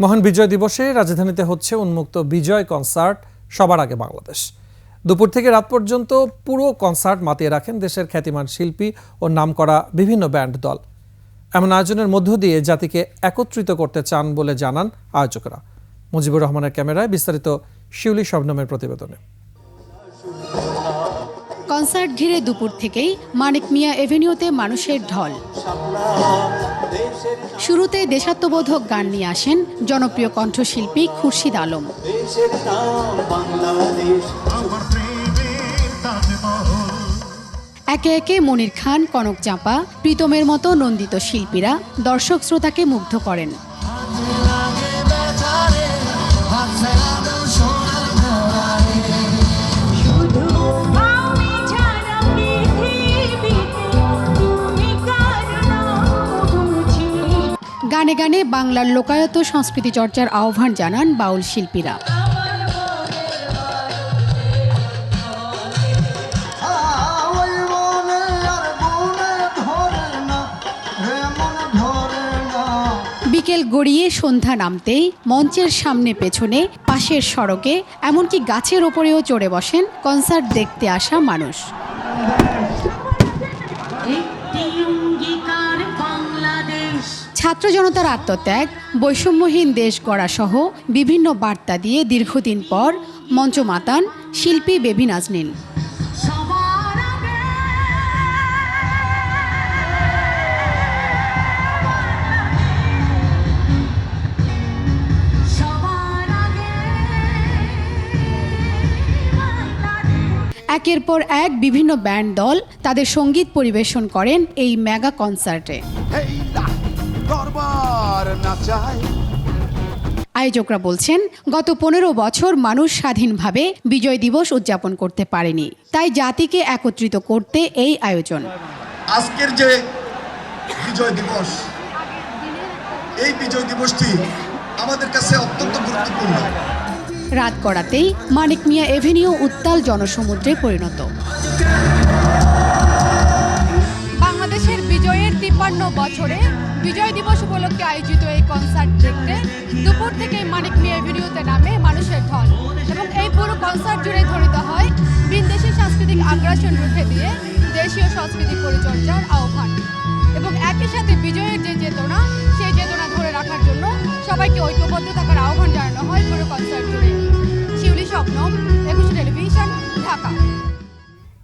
মহান বিজয় দিবসে রাজধানীতে হচ্ছে উন্মুক্ত বিজয় কনসার্ট। সবার আগে বাংলাদেশ। দুপুর থেকে রাত পর্যন্ত পুরো কনসার্ট মাতিয়ে রাখেন দেশের খ্যাতিমান শিল্পী ও নামকরা বিভিন্ন ব্যান্ড দল। এমন আয়োজনের মধ্য দিয়ে জাতিকে একত্রিত করতে চান বলে জানান আয়োজকরা। মুজিবুর রহমানের ক্যামেরায় বিস্তারিত শিউলি শবনমের প্রতিবেদনে। কনসার্ট ঘিরে দুপুর থেকেই মানিক মিয়া এভিনিউতে মানুষের ঢল। শুরুতে দেশাত্মবোধক গান নিয়ে আসেন জনপ্রিয় কণ্ঠশিল্পী খুরশিদ আলম। একে একে মনির খান, কনক চাঁপা, প্রীতমের মতো নন্দিত শিল্পীরা দর্শক শ্রোতাকে মুগ্ধ করেন। গানে গানে বাংলার লোকায়ত সংস্কৃতি চর্চার আহ্বান জানান বাউল শিল্পীরা। বিকেল গড়িয়ে সন্ধ্যা নামতেই মঞ্চের সামনে পেছনে পাশের সড়কে এমনকি গাছের ওপরেও চড়ে বসেন কনসার্ট দেখতে আসা মানুষ। ছাত্র জনতার আত্মত্যাগ, বৈষম্যহীন দেশ গড়া সহ বিভিন্ন বার্তা দিয়ে দীর্ঘদিন পর মঞ্চ মাতান শিল্পী বেবি নাজনীন। একের পর এক বিভিন্ন ব্যান্ড দল তাদের সঙ্গীত পরিবেশন করেন এই মেগা কনসার্টে। আয়োজকরা বলছেন, গত 15 বছর মানুষ স্বাধীনভাবে বিজয় দিবস উদযাপন করতে পারেনি, তাই জাতিকে একত্রিত করতে এই আয়োজন। আজকের যে বিজয় দিবস, এই বিজয় দিবসটি আমাদের কাছে অত্যন্ত গুরুত্বপূর্ণ। রাত গড়াতেই মানিক মিয়া এভিনিউ উত্তাল জনসমুদ্রে পরিণত। বাংলাদেশের বিজয়ের 53 বছরে বিজয় দিবস উপলক্ষে আয়োজিত এই কনসার্ট দেখতে দুপুর থেকে মানিক মিয়া এভিনিউতে নামে মানুষের ঢল এবং এই পুরো কনসার্ট জুড়ে ধ্বনিত হয় ভিনদেশি সাংস্কৃতিক আগ্রাসন রুখে দিয়ে দেশীয় সংস্কৃতি পরিচর্যার আহ্বান এবং একই সাথে বিজয়ের যে চেতনা, সেই চেতনা ধরে রাখার জন্য সবাইকে ঐক্যবদ্ধ থাকার আহ্বান জানানো হয় পুরো কনসার্ট জুড়ে। শিউলি শবনম, 21 টেলিভিশন, ঢাকা।